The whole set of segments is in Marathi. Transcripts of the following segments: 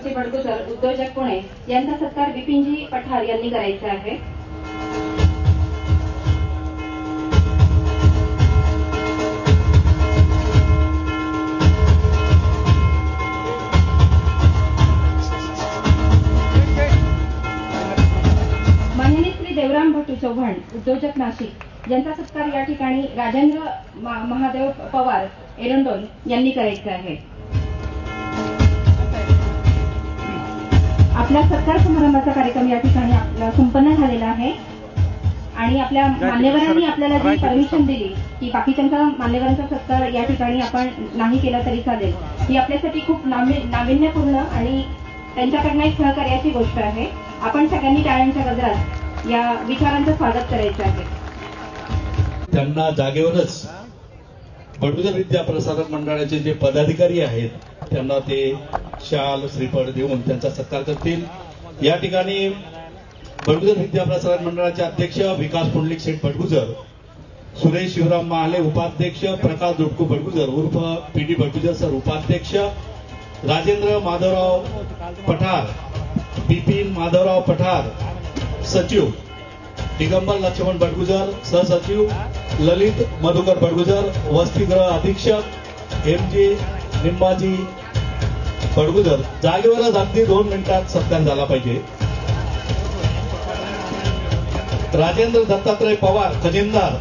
बडगुजर उद्योजक पुणे यांचा सत्कार बिपिनजी पठार यांनी करायचा आहे। माननीय श्री देवराम भट्टू चव्हाण उद्योजक नाशिक यांचा सत्कार या ठिकाणी राजेंद्र महादेव पवार एरंडोल यांनी करायचा आहे। आपला सत्कार समारंभाचा कार्यक्रम या ठिकाणी संपन्न झालेला आहे आणि आपल्या मान्यवरांनी आपल्याला जी परमिशन दिली की बाकीच्यांचा मान्यवरांचा सत्कार या ठिकाणी आपण नाही केला तरी चालेल, ही आपल्यासाठी खूप नाविन्यपूर्ण आणि त्यांच्याकडनं एक सहकार्याची गोष्ट आहे। आपण सगळ्यांनी टाळ्यांच्या गजरात या विचारांचं स्वागत करायचं आहे। त्यांना जागेवरच बडगुजर विद्या प्रसारक मंडळाचे जे पदाधिकारी आहेत त्यांना ते शाल श्रीफळ देऊन त्यांचा सत्कार करतील। या ठिकाणी बडगुजर विद्या प्रसारक मंडळाचे अध्यक्ष विकास पुंडलिक शेठ बडगुजर, सुरेश शिवराम महाले उपाध्यक्ष, प्रकाश दुटकू बडगुजर उर्फ पीडी बडगुजर सर उपाध्यक्ष, राजेंद्र माधवराव पठार, बिपिन माधवराव पठार सचिव, दिगंबर लक्ष्मण बडगुजर सहसचिव, ललित मधुकर बडगुजर वसतिगृह अधीक्षक, एमजी निंबाजी बडगुजर। जागेवरच अगदी 2 मिनिटात सत्कार झाला पाहिजे। राजेंद्र दत्तात्रय पवार खजिनदार,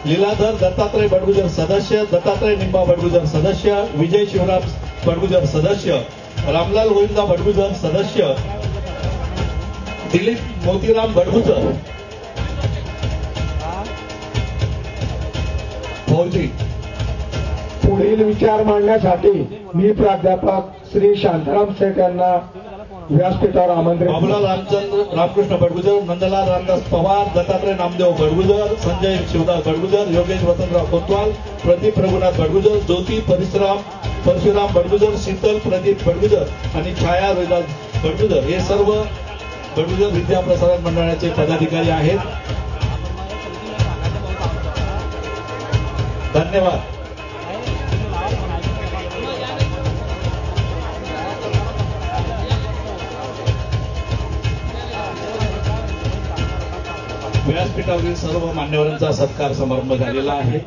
लीलाधर दत्तात्रय बडगुजर सदस्य, दत्तात्रय निंबा बडगुजर सदस्य, विजय शिवराम बडगुजर सदस्य, रामलाल गोविंदा बडगुजर सदस्य, दिलीप मोतीराम बडगुजर फौजी। पुढील विचार मांडण्यासाठी मी प्राध्यापक श्री शांताराम सेठ यांना व्यासपीठावर आमंत्रित। बाबूलाल रामचंद्र रामकृष्ण बडगुजर, नंदलाल रामदास पवार, दत्तात्रय नामदेव बडगुजर, संजय शिवदास बडगुजर, योगेश वसंतराव कोतवाल, प्रदीप रघुनाथ बडगुजर, ज्योती परशुराम बडगुजर, शीतल प्रदीप बडगुजर आणि छाया रोहिदास बडगुजर हे सर्व बडगुजर विद्या प्रसारक मंडळाचे पदाधिकारी आहेत। धन्यवाद। व्यासपीठावरील सर्व मान्यवरांचा सत्कार समारंभ झालेला आहे।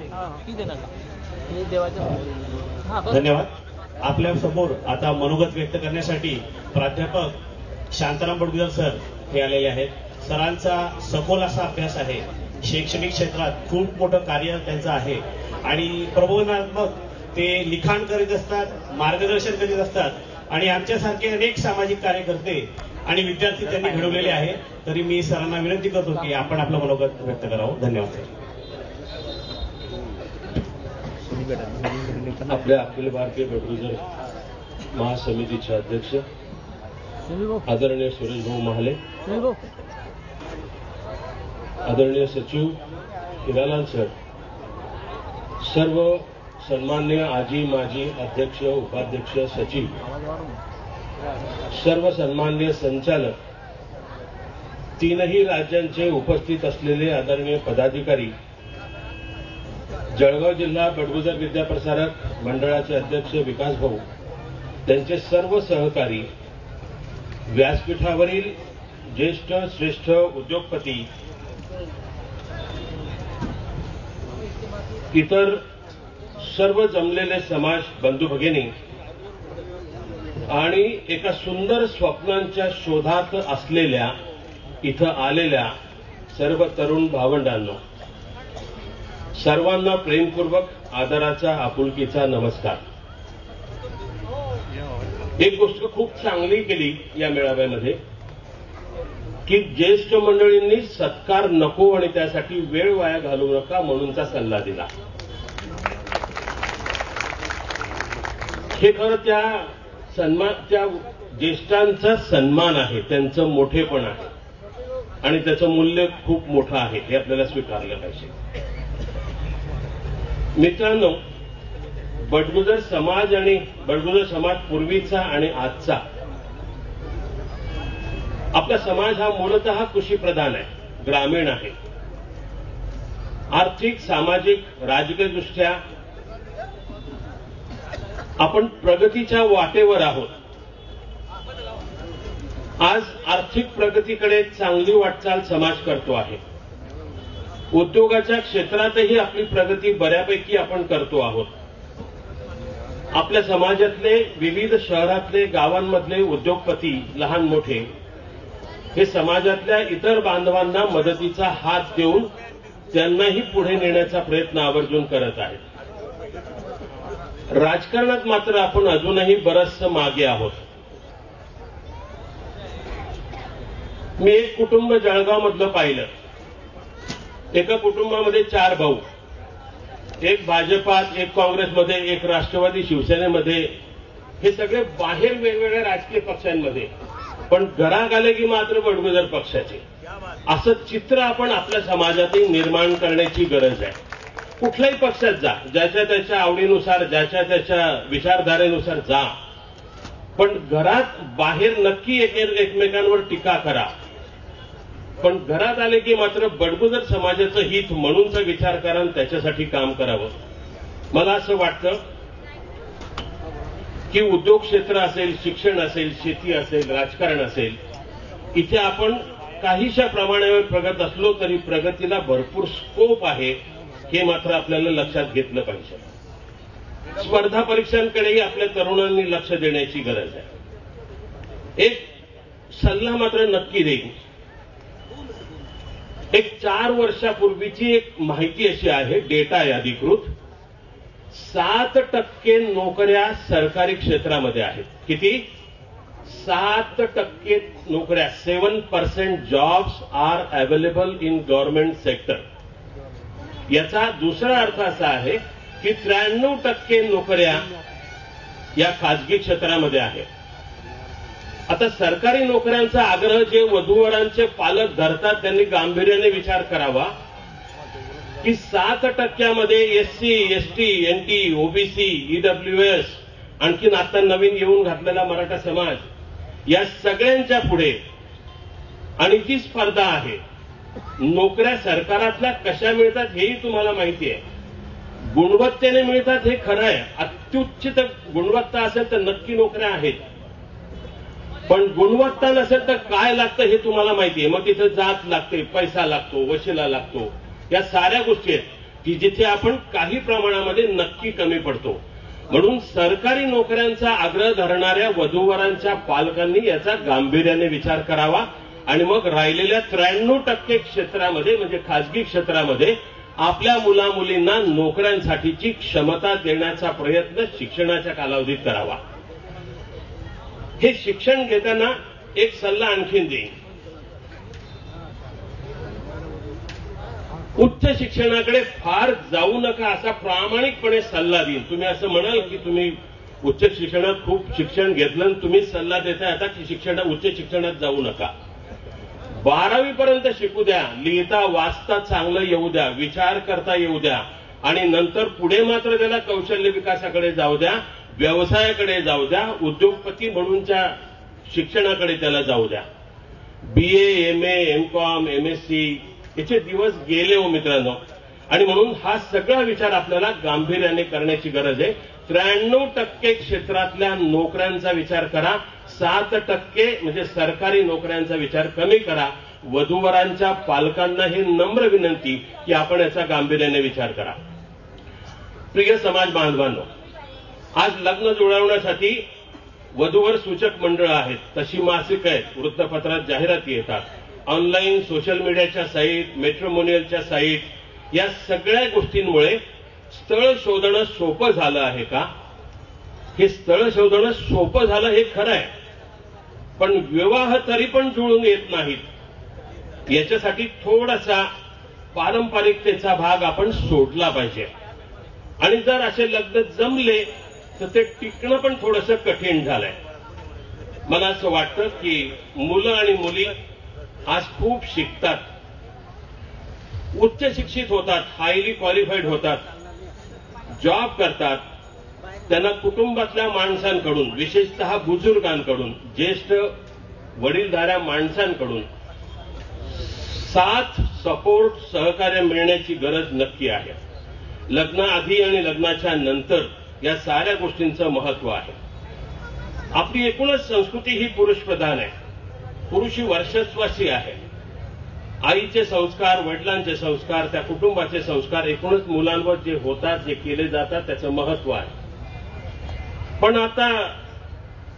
धन्यवाद। आपल्या समोर आता मनोगत व्यक्त करण्यासाठी प्राध्यापक शांताराम बडगुजर सर हे आलेले आहेत। सरांचा सखोल असा अभ्यास आहे, शैक्षणिक क्षेत्रात खूप मोठं कार्य त्यांचं आहे आणि प्रबोधनात्मक ते लिखाण करीत असतात, मार्गदर्शन करीत असतात आणि आमच्यासारखे अनेक सामाजिक कार्यकर्ते आणि विद्यार्थी त्यांनी घडवलेले आहे। तरी मी सरांना विनंती करतो की आपण आपलं मनोगत व्यक्त करावं। धन्यवाद। आपल्या अखिल भारतीय बडगुजर महासमितीचे अध्यक्ष आदरणीय सुरेश भाऊ महाले, आदरणीय सचिव हिरालाल सर, सर्व सन्माननीय आजी माजी अध्यक्ष उपाध्यक्ष सचिव, सर्व सन्माननीय संचालक, तीनही राज्यांचे उपस्थित असलेले आदरणीय पदाधिकारी, जळगाव जिल्हा बडगुजर विद्या प्रसारक मंडळाचे अध्यक्ष विकास भाऊ, त्यांचे सर्व सहकारी, व्यासपीठावरील ज्येष्ठ श्रेष्ठ उद्योगपती, इतर सर्व जमलेले समाज बंधू भगिनी आणि एका सुंदर स्वप्नांच्या शोधात असलेल्या इथं आलेल्या सर्व तरुण भावंडांनो, सर्वांना प्रेमपूर्वक आदराचा आपुलकीचा नमस्कार। एक गोष्ट खूप चांगली केली या मेळाव्यामध्ये की ज्येष्ठ मंडळींनी सत्कार नको आणि त्यासाठी वेळ वाया घालवू नका म्हणूनचा सल्ला दिला। हे खरं त्या ज्येष्ठांचा सन्मान आहे, त्यांचं मोठेपण आहे आणि त्याचं मूल्य खूप मोठं आहे, हे आपल्याला स्वीकारलं पाहिजे। मित्रांनो, बडगुजर समाज आणि बडगुजर समाज पूर्वीचा आणि आजचा, आपला समाज हा मूलतः कृषीप्रधान आहे, ग्रामीण आहे। आर्थिक सामाजिक राजकीयदृष्ट्या आपण प्रगतीच्या वाटेवर आहोत। आज आर्थिक प्रगतीकडे चांगली वाटचाल समाज करतो आहे. उद्योगाच्या क्षेत्रातही आपली प्रगती बऱ्यापैकी आपण करतो आहोत. आपल्या समाजातले विविध शहरातले गावांमधले उद्योगपती लहान मोठे हे समाजातल्या इतर बांधवांना मदतीचा हात देऊन त्यांनाही पुढे नेण्याचा प्रयत्न आवर्जून करत आहेत. राजकारणात मात्र आपण अजूनही बरचसं मागे आहोत. मी एक कुटुंब जळगावमधलं पाहिलं. एका कुटुंबामध्ये 4 भाऊ, एक भाजपात, एक काँग्रेसमध्ये, एक राष्ट्रवादी शिवसेनेमध्ये, हे सगळे बाहेर वेगवेगळ्या राजकीय पक्षांमध्ये, पण घरात आले की मात्र बडगुजर पक्षाचे. असं चित्र आपण आपल्या समाजातही निर्माण करण्याची गरज आहे. कुठल्याही पक्षात जा, ज्याच्या त्याच्या आवडीनुसार, ज्याच्या त्याच्या विचारधारेनुसार जा, पण घरात बाहेर नक्की एकमेकांवर टीका करा, पण घरात आले की मात्र बडगुजर समाजाचं हित म्हणूनचा विचार करा आणि त्याच्यासाठी काम करावं. मला असं वाटतं की उद्योग क्षेत्र असेल, शिक्षण असेल, शेती असेल, राजकारण असेल, इथे आपण काहीशा प्रमाणावर प्रगत असलो तरी प्रगतीला भरपूर स्कोप आहे, हे मात्र आपल्याला लक्षात घेतलं पाहिजे. स्पर्धा परीक्षांकडेही आपल्या तरुणांनी लक्ष देण्याची गरज आहे. एक सल्ला मात्र नक्की देईन. एक 4 वर्षापूर्वीची एक माहिती अशी आहे, डेटा आहे अधिकृत, 7% नोकऱ्या सरकारी क्षेत्रामध्ये आहेत. किती? 7% नोकऱ्या. 7% jobs are available in government sector. याचा दुसरा अर्थ असा आहे की 93% नोकऱ्या या खाजगी क्षेत्रामध्ये आहेत. आता सरकारी नोकऱ्यांचा आग्रह जे वधूवरांचे पालक धरतात त्यांनी गांभीर्याने विचार करावा की 7% SC, ST, NT, OBC, EWS, आणखीन आता नवीन येऊन घातलेला मराठा समाज, या सगळ्यांच्या पुढे आणि जी स्पर्धा आहे, नोकऱ्या सरकारातल्या कशा मिळतात हेही तुम्हाला माहिती आहे. गुणवत्तेने मिळतात हे खरं आहे. अत्युच्च गुणवत्ता असेल तर नक्की नोकऱ्या आहेत, पण गुणवत्ता नसेल तर काय लागतं हे तुम्हाला माहिती आहे. मग तिथे जात लागते, पैसा लागतो, वशिला लागतो, या साऱ्या गोष्टी आहेत की जिथे आपण काही प्रमाणामध्ये नक्की कमी पडतो. म्हणून सरकारी नोकऱ्यांचा आग्रह धरणाऱ्या वधूवरांच्या पालकांनी याचा गांभीर्याने विचार करावा आणि मग राहिलेल्या 93% क्षेत्रामध्ये म्हणजे खाजगी क्षेत्रामध्ये आपल्या मुलामुलींना नोकऱ्यांसाठीची क्षमता देण्याचा प्रयत्न शिक्षणाच्या कालावधीत करावा. हे शिक्षण घेताना एक सल्ला आणखीन देईन. उच्च शिक्षणाकडे फार जाऊ नका असा प्रामाणिकपणे सल्ला देईन. तुम्ही असं म्हणाल की तुम्ही उच्च शिक्षणात खूप शिक्षण घेतलं आणि तुम्हीच सल्ला देताय आता की उच्च शिक्षणात जाऊ नका. 12वी पर्यंत शिकू द्या, लिहिता वाचता चांगलं येऊ द्या, विचार करता येऊ द्या आणि नंतर पुढे मात्र त्याला कौशल्य विकासाकडे जाऊ द्या, व्यवसायाकडे जाऊ द्या, उद्योगपती म्हणूनच्या शिक्षणाकडे त्याला जाऊ द्या. बीए, एमए, एमकॉम, एमएससी याचे दिवस गेले हो मित्रांनो. आणि म्हणून हा सगळा विचार आपल्याला गांभीर्याने करण्याची गरज आहे. 93% क्षेत्रातल्या नोकऱ्यांचा विचार करा, 7% म्हणजे सरकारी नोकऱ्यांचा विचार कमी करा. वधूवरांच्या पालकांना ही नम्र विनंती की आपण याचा गांभीर्याने विचार करा. प्रिय समाज बांधवांनो, आज लग्न जुळवण्यासाठी वधूवर सूचक मंडळ आहेत, तशी मासिक आहेत, वृत्तपत्रात जाहिराती येतात, ऑनलाईन सोशल मीडियाच्या साईट, मॅट्रिमोनियलच्या साईट, या सगळ्या गोष्टींमुळे स्थळ शोधणं सोपं झालं आहे का? हे स्थळ शोधणं सोपं झालं हे खरं आहे, पण विवाह तरी पण जुळून येत नाहीत. याच्यासाठी थोडासा पारंपरिकतेचा भाग आपण सोडला पाहिजे. आणि जर असे लग्न जमले तर ते टिकणं पण थोडंसं कठीण झालंय. मला असं वाटतं की मुलं आणि मुली आज खूप शिकतात, उच्च शिक्षित होतात, हायली क्वालिफाईड होतात, जॉब करतात. त्यांना कुटुंबातल्या माणसांकडून, विशेषतः बुजुर्गांकडून, ज्येष्ठ वडीलधाऱ्या माणसांकडून साथ, सपोर्ट, सहकार्य मिळण्याची गरज नक्की आहे. लग्नाआधी आणि लग्नाच्या नंतर या साऱ्या गोष्टींचं महत्व आहे. आपली एकूणच संस्कृती ही पुरुषप्रधान आहे. पुरुषी वर्चस्वाची आहे. आईचे संस्कार, वडिलांचे संस्कार, त्या कुटुंबाचे संस्कार, एकूणच मुलांवर जे होतात, जे केले जातात, त्याचं महत्व आहे. पण आता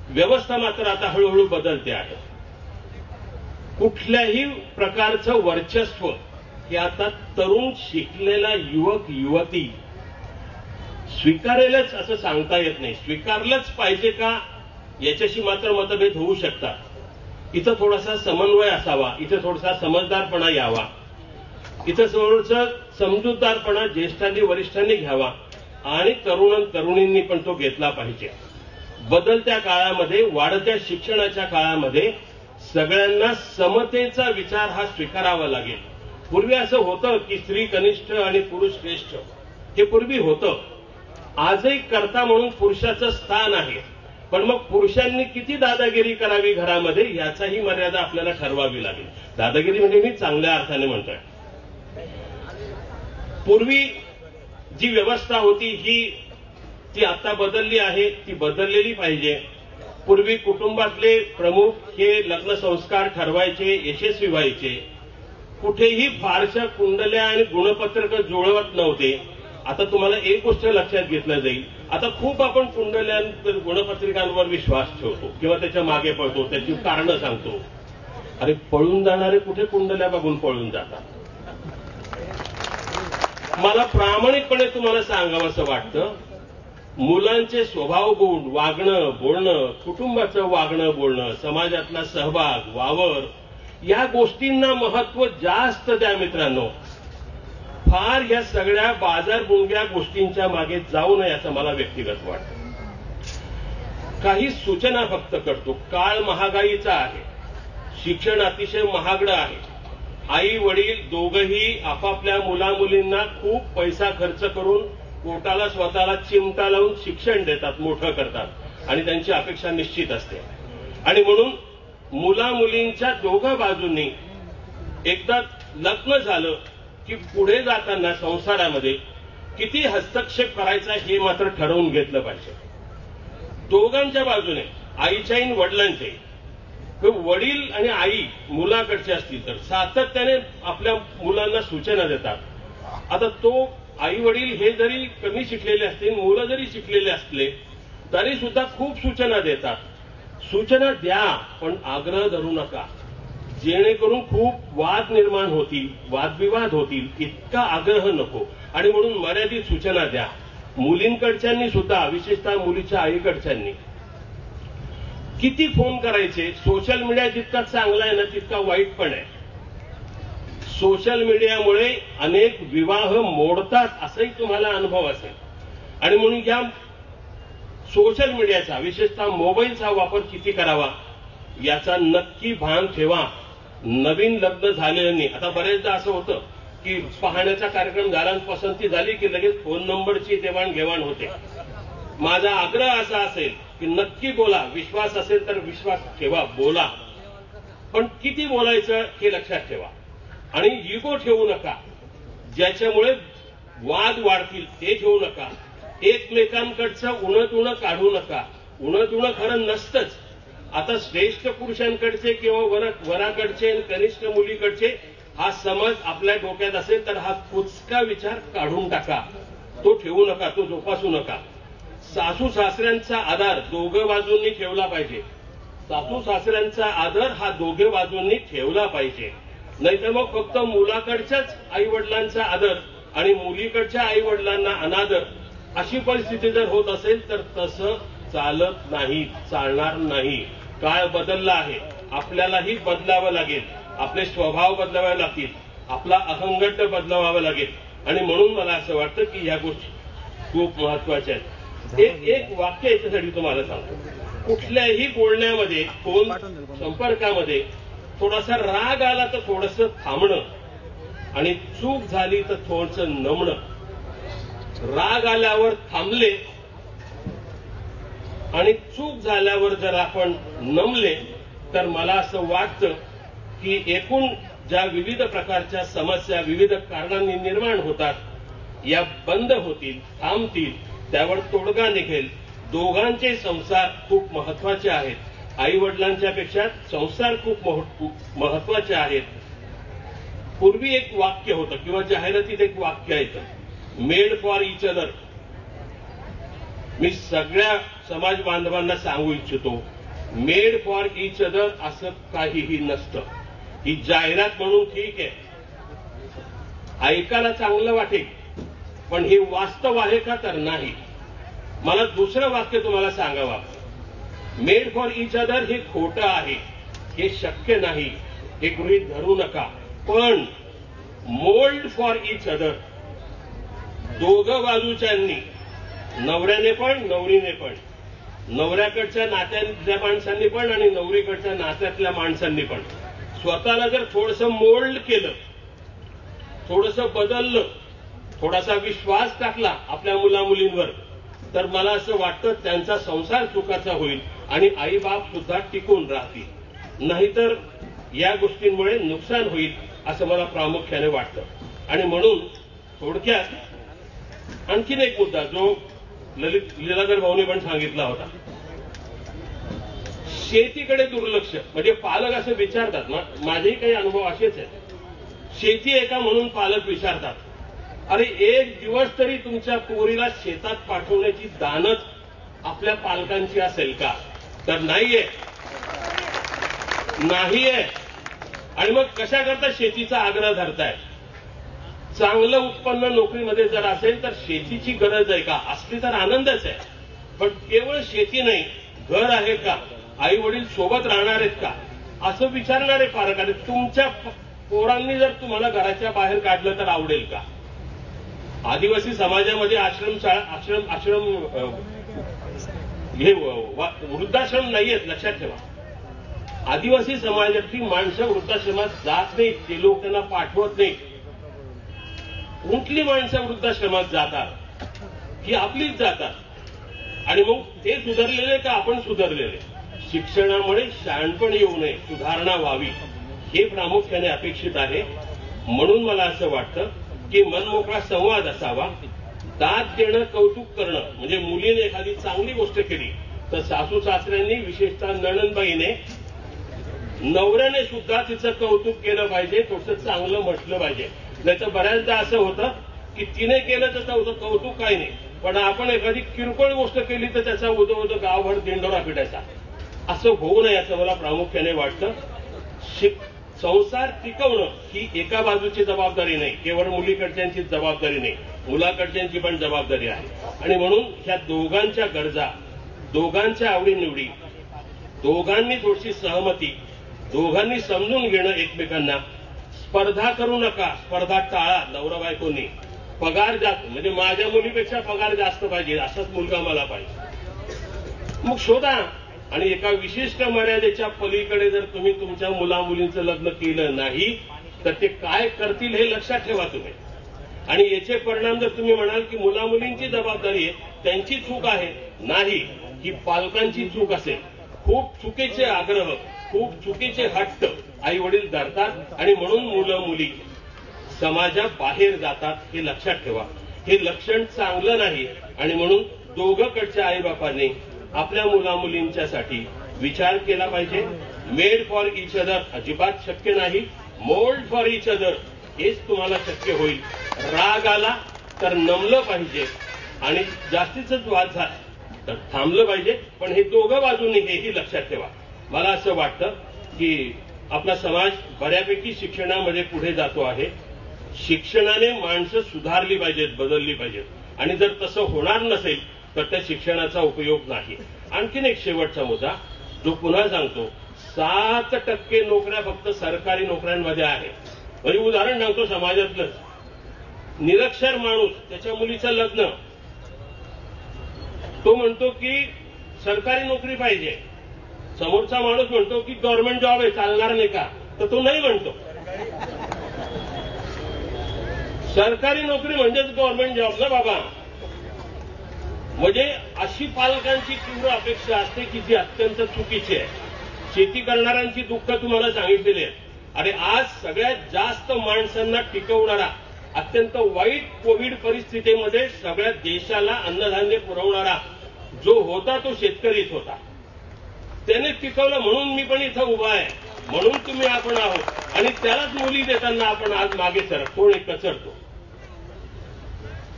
व्यवस्था मात्र आता हळूहळू बदलते आहे. कुठल्याही प्रकारचं वर्चस्व हे आता तरुण शिकलेला युवक युवती स्वीकारेलच असं सांगता येत नाही. स्वीकारलंच पाहिजे का याच्याशी मात्र मतभेद होऊ शकतात. इथं थोडासा समन्वय असावा, इथं थोडासा समजदारपणा यावा, इथं थोडंसं समजूतदारपणा ज्येष्ठांनी वरिष्ठांनी घ्यावा आणि तरुणींनी पण तो घेतला पाहिजे. बदलत्या काळामध्ये, वाढत्या शिक्षणाच्या काळामध्ये सगळ्यांना समतेचा विचार हा स्वीकारावा लागेल. पूर्वी असं होतं की स्त्री कनिष्ठ आणि पुरुष श्रेष्ठ, हे पूर्वी होतं. आजही कर्ता म्हणून पुरुषाचं स्थान आहे. पण मग पुरुषांनी किती दादागिरी करावी घरामध्ये याचाही मर्यादा आपल्याला ठरवावी लागेल. दादागिरी म्हणजे मी चांगल्या अर्थाने म्हणतोय. पूर्वी जी व्यवस्था होती ती आता बदलली आहे, ती बदललेली पाहिजे. पूर्वी कुटुंबातले प्रमुख हे लग्न संस्कार ठरवायचे, यशस्वी व्हायचे. कुठेही फारशा कुंडल्या आणि गुणपत्रक जुळवत नव्हते. आता तुम्हाला एक गोष्ट लक्षात घेतलं जाईल, आता खूप आपण कुंडल्या गुणपत्रिकांवर विश्वास ठेवतो किंवा त्याच्या मागे पळतो, त्याची कारणं सांगतो. अरे पळून जाणारे कुठे कुंडल्या बघून पळून जातात? मला प्रामाणिकपणे तुम्हाला सांगावंसं वाटतं, मुलांचे स्वभाव गुण, वागणं बोलणं, कुटुंबाचं वागणं बोलणं, समाजातला सहभाग, वावर, या गोष्टींना महत्व जास्त द्या मित्रांनो. फार या सगळ्या बाजारबुंग्या गोष्टींच्या मागे जाऊ नये असं मला व्यक्तिगत वाटतं. काही सूचना फक्त करतो. काळ महागाईचा आहे, शिक्षण अतिशय महागडं आहे. आई वडील दोघंही आपापल्या मुलामुलींना खूप पैसा खर्च करून पोटाला स्वतःला चिमटा लावून शिक्षण देतात, मोठं करतात आणि त्यांची अपेक्षा निश्चित असते. आणि म्हणून मुला-मुलींच्या दोघं बाजूंनी एकदा लग्न झालं की पुढे जाताना संसारामध्ये किती हस्तक्षेप करायचा हे मात्र ठरवून घेतलं पाहिजे. दोघांच्या बाजूने, आईच्याही वडिलांचे. वडील आणि आई मुलाकडचे असतील तर सातत्याने आपल्या मुलांना सूचना देतात. आता तो आई वडील हे जरी कमी शिकलेले असतील, मुलं जरी शिकलेले असले तरी सुद्धा खूप सूचना देतात. सूचना द्या, पण आग्रह धरू नका, जेणेकरून खूप वाद निर्माण होतील, वादविवाद होतील, इतका आग्रह नको. आणि म्हणून मर्यादित सूचना द्या. मुलींकडच्यांनी सुद्धा, विशेषतः मुलीच्या आईकडच्यांनी किती फोन करायचे. सोशल मीडिया जितका चांगला आहे ना तितका वाईट पण आहे. सोशल मीडियामुळे अनेक विवाह मोडतात असाही तुम्हाला अनुभव असेल. आणि म्हणून या सोशल मीडियाचा, विशेषतः मोबाईलचा वापर किती करावा याचा नक्की भान ठेवा. नवीन लग्न झालेल्यांनी, आता बरेचदा असं होतं की पाहण्याचा कार्यक्रम झाला, पसंती झाली की लगेच फोन नंबरची देवाणघेवाण होते. माझा आग्रह असा असेल की नक्की बोला, विश्वास असेल तर विश्वास ठेवा, बोला, पण किती बोलायचं हे लक्षात ठेवा. आणि इगो ठेवू नका, ज्याच्यामुळे वाद वाढतील ते ठेवू नका. एकमेकांकडचं उणं काढू नका. उणं खरं नसतंच. आता श्रेष्ठ पुरुषांकडचे किंवा वराकडचे आणि कनिष्ठ मुलीकडचे हा समज आपल्या डोक्यात असेल तर हा कुचका विचार काढून टाका. तो ठेवू नका, तो जोपासू नका. सासू सासऱ्यांचा आदर दोघं बाजूंनी ठेवला पाहिजे. सासू सासऱ्यांचा आदर हा दोघे बाजूंनी ठेवला पाहिजे. नाहीतर मग फक्त मुलाकडच्याच आई वडिलांचा आदर आणि मुलीकडच्या आई वडिलांना अनादर अशी परिस्थिती जर होत असेल तर तसं चालत नाही, चालणार नाही. काळ बदलला आहे, आपल्यालाही बदलावं लागेल. आपले स्वभाव बदलावे लागतील, आपला अहंगट बदलावावा लागेल. आणि म्हणून मला असं वाटतं की या गोष्टी खूप महत्वाच्या आहेत. एक वाक्य याच्यासाठी तुम्हाला सांगतो. कुठल्याही बोलण्यामध्ये, फोन संपर्कामध्ये थोडासा राग आला तर थोडंसं थांबणं आणि चूक झाली तर थोडंसं नमणं. राग आल्यावर थांबले आणि चूक झाल्यावर जर आपण नमले तर मला असं वाटतं की एकूण ज्या विविध प्रकारच्या समस्या विविध कारणांनी निर्माण होतात या बंद होतील, थांबतील, त्यावर तोडगा निघेल. दोघांचे संसार खूप महत्वाचे आहेत. आई वडिलांच्या पेक्षा संसार खूप महत्वाचे आहेत. पूर्वी एक वाक्य होतं किंवा जाहिरातीत एक वाक्य येतं, मेड फॉर इच अदर. मी सगळ्या समाज बांधवांना सांगू इच्छितो, मेड फॉर इच अदर असं काहीही नसतं. ही जाहिरात म्हणून ठीक आहे, ऐकायला चांगलं वाटेल, पण हे वास्तव आहे का तर नाही. मला दुसरं वाक्य तुम्हाला सांगावं, मेड फॉर इच अदर हे खोटं आहे, हे शक्य नाही, हे गृहीत धरू नका. पण मोल्ड फॉर इच अदर, दोघं बाजूच्यांनी, नवऱ्याने पण नवरीने पण, नवऱ्याकडच्या नात्यातल्या माणसांनी पण आणि नवरीकडच्या नात्यातल्या माणसांनी पण स्वतःला जर थोडंसं मोल्ड केलं, थोडंसं बदललं, थोडासा विश्वास टाकला आपल्या मुलामुलींवर, तर मला असं वाटतं त्यांचा संसार सुखाचा होईल आणि आईबाप सुद्धा टिकून राहतील. नाहीतर या गोष्टींमुळे नुकसान होईल असं मला प्रामुख्याने वाटतं. आणि म्हणून थोडक्यात आणखीन एक मुद्दा जो लीलाधर भाऊने पण सांगितला होता, शेतीकडे दुर्लक्ष. म्हणजे पालक असं विचारतात, माझेही काही अनुभव असेच आहेत, शेती आहे का म्हणून पालक विचारतात, अरे एक दिवस तरी तुमच्या पोरीला शेतात पाठवण्याची दानत आपल्या पालकांची असेल का? तर नाहीये. आणि मग कशा करता शेतीचा आग्रह धरताय? चांगलं उत्पन्न नोकरीमध्ये जर असेल तर शेतीची गरज आहे का? असली तर आनंदच आहे, पण केवळ शेती नाही, घर आहे का, आई वडील सोबत राहणार आहेत का, असं विचारणारे पालक आहेत. तुमच्या पोरांनी जर तुम्हाला घराच्या बाहेर काढलं तर आवडेल का? आदिवासी समाजामध्ये आश्रम हे वृद्धाश्रम नाहीयेत, लक्षात ठेवा. आदिवासी समाजातली माणसं वृद्धाश्रमात जात नाहीत, ते लोक त्यांना पाठवत नाहीत. कुठली माणसं वृद्धाश्रमात जातात ही आपलीच जातात. आणि मग ते सुधारलेले का आपण सुधारलेले? शिक्षणामुळे शहाणपण येऊ नये, सुधारणा व्हावी, हे प्रामुख्याने अपेक्षित आहे. म्हणून मला असं वाटतं की मनमोकळा संवाद असावा. दाद देणं, कौतुक करणं, म्हणजे मुलीने एखादी चांगली गोष्ट केली तर सासू सासऱ्यांनी, विशेषतः नणंदबाईने, नवऱ्याने सुद्धा तिचं कौतुक केलं पाहिजे, थोडंसं चांगलं म्हटलं पाहिजे. नाही तर बऱ्याचदा असं होतं की तिने केलं तर कौतुक काही नाही, पण आपण एखादी किरकोळ गोष्ट केली तर त्याचा उदो गावभर दिंडोरा पिटायचा. असं होऊ नये असं मला प्रामुख्याने वाटतं. संसार टिकवणं ही एका बाजूची जबाबदारी नाही, केवळ मुलीकडच्यांची जबाबदारी नाही, मुलाकडच्यांची पण जबाबदारी आहे. आणि म्हणून ह्या दोघांच्या गरजा, दोघांच्या आवडीनिवडी, दोघांनी थोडीशी सहमती, दोघांनी समजून घेणं एकमेकांना. स्पर्धा करू नका, स्पर्धा टाळा. नवरा बायकोनी पगार जास्त, म्हणजे माझ्या मुलीपेक्षा पगार जास्त पाहिजे, असाच मुलगा मला पाहिजे, मग शोधा. आणि एका विशिष्ट मर्यादेच्या पलीकडे जर तुम्ही तुमच्या मुलामुलींचं लग्न केलं नाही तर ते काय करतील हे लक्षात ठेवा तुम्ही. आणि याचे परिणाम जर तुम्ही म्हणाल की मुलामुलींची जबाबदारी आहे, त्यांची चूक आहे, नाही, ही पालकांची चूक असेल. खूप चुकीचे आग्रह, खूप चुकीचे हट्ट आई वडील धरतात आणि म्हणून मुलं मुली समाजात बाहेर जातात, हे लक्षात ठेवा. हे लक्षण चांगलं नाही. आणि म्हणून दोघंकडच्या आईबापांनी आपल्या मुलामुलींच्यासाठी विचार केला पाहिजे. मेड फॉर इच अदर अजिबात शक्य नाही, मोल्ड फॉर इच अदर हेच तुम्हाला शक्य होईल. राग आला तर नमलं पाहिजे आणि जास्तीच वाद झाला तर थांबलं पाहिजे, पण हे दोघं बाजूंनी हेही लक्षात ठेवा. मला असं वाटतं की आपला समाज बऱ्यापैकी शिक्षणामध्ये पुढे जातो आहे. शिक्षणाने माणसं सुधारली पाहिजेत, बदलली पाहिजेत. आणि जर तसं होणार नसेल तर त्या शिक्षणाचा उपयोग नाही. आणखीन एक शेवटचा मुद्दा जो पुन्हा सांगतो, 7% नोकऱ्या फक्त सरकारी नोकऱ्यांमध्ये आहे. म्हणजे उदाहरण सांगतो समाजातलं, निरक्षर माणूस, त्याच्या मुलीचं लग्न, तो म्हणतो की सरकारी नोकरी पाहिजे. समोरचा माणूस म्हणतो की गव्हर्नमेंट जॉब आहे, चालणार नाही का? तर तो नाही म्हणतो. सरकारी नोकरी म्हणजेच गव्हर्नमेंट जॉब ना बाबा. म्हणजे अशी पालकांची तीव्र अपेक्षा असते की जी अत्यंत चुकीची आहे. शेती करणाऱ्यांची दुःख तुम्हाला सांगितलेली आहे. अरे आज सगळ्यात जास्त माणसांना टिकवणारा, अत्यंत वाईट कोविड परिस्थितीमध्ये सगळ्या देशाला अन्नधान्य पुरवणारा जो होता तो शेतकरीच होता. त्याने पिकवलं म्हणून मी पण इथं उभा आहे, म्हणून तुम्ही आपण आहोत, आणि त्यालाच मुली देताना आपण आज मागे कोण एक कचरतो.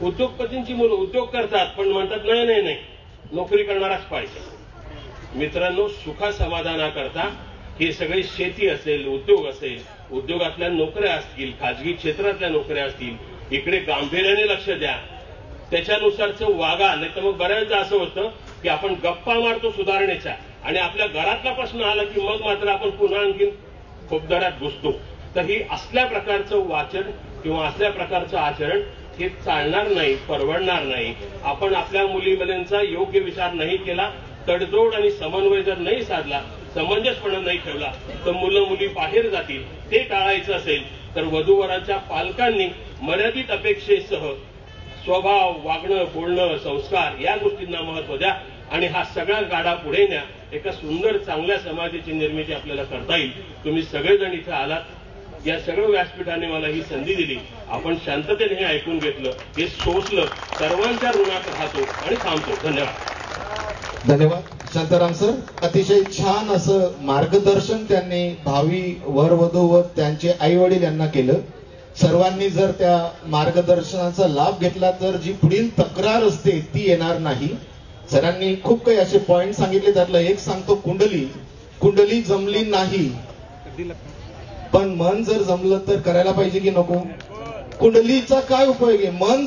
उद्योगपतींची मुलं उद्योग करतात पण म्हणतात नाही नाही नाही नोकरी करणाराच पाहिजे. मित्रांनो, सुखा समाधानाकरता ही सगळी शेती असेल, उद्योग असेल, उद्योगातल्या नोकऱ्या असतील, खाजगी क्षेत्रातल्या नोकऱ्या असतील, इकडे गांभीर्याने लक्ष द्या, त्याच्यानुसारचं वागा. नाही तर मग बऱ्याचदा असं होतं की आपण गप्पा मारतो सुधारणेच्या आणि आपल्या घरातला प्रश्न आला की मग मात्र आपण पुन्हा आणखीन खोपदरात घुसतो. तर ही असल्या प्रकारचं वाचन किंवा असल्या प्रकारचं आचरण हे चालणार नाही, परवडणार नाही. आपण आपल्या मुलीमुलींचा योग्य विचार नाही केला, तडजोड आणि समन्वय जर नाही साधला, समंजसपणा नाही ठेवला, तर मुलं मुली बाहेर जातील. ते टाळायचं असेल तर वधूवरांच्या पालकांनी मर्यादित अपेक्षेसह स्वभाव, वागणं, बोलणं, संस्कार या गोष्टींना महत्व द्या आणि हा सगळा गाडा पुढे न्या. एका सुंदर चांगल्या समाजाची निर्मिती आपल्याला करता येईल. तुम्ही सगळेजण इथे आलात, या सगळं व्यासपीठाने मला ही संधी दिली. आपण शांततेने हे ऐकून घेतलं, हे सोसलं, सर्वांच्या ऋणात राहतो आणि थांबतो. धन्यवाद. धन्यवाद शांताराम सर. अतिशय छान असं मार्गदर्शन त्यांनी भावी वरवधू व त्यांचे आई वडील यांना केलं. सर्वांनी जर त्या मार्गदर्शनाचा लाभ घेतला तर जी पुढील तक्रार असते ती येणार नाही. सरांनी खूप काही असे पॉइंट सांगितले, त्यातलं एक सांगतो, कुंडली जमली नाही पण मन जर जमलं तर करायला पाहिजे की नको. कुंडलीचा काय उपयोग आहे, मन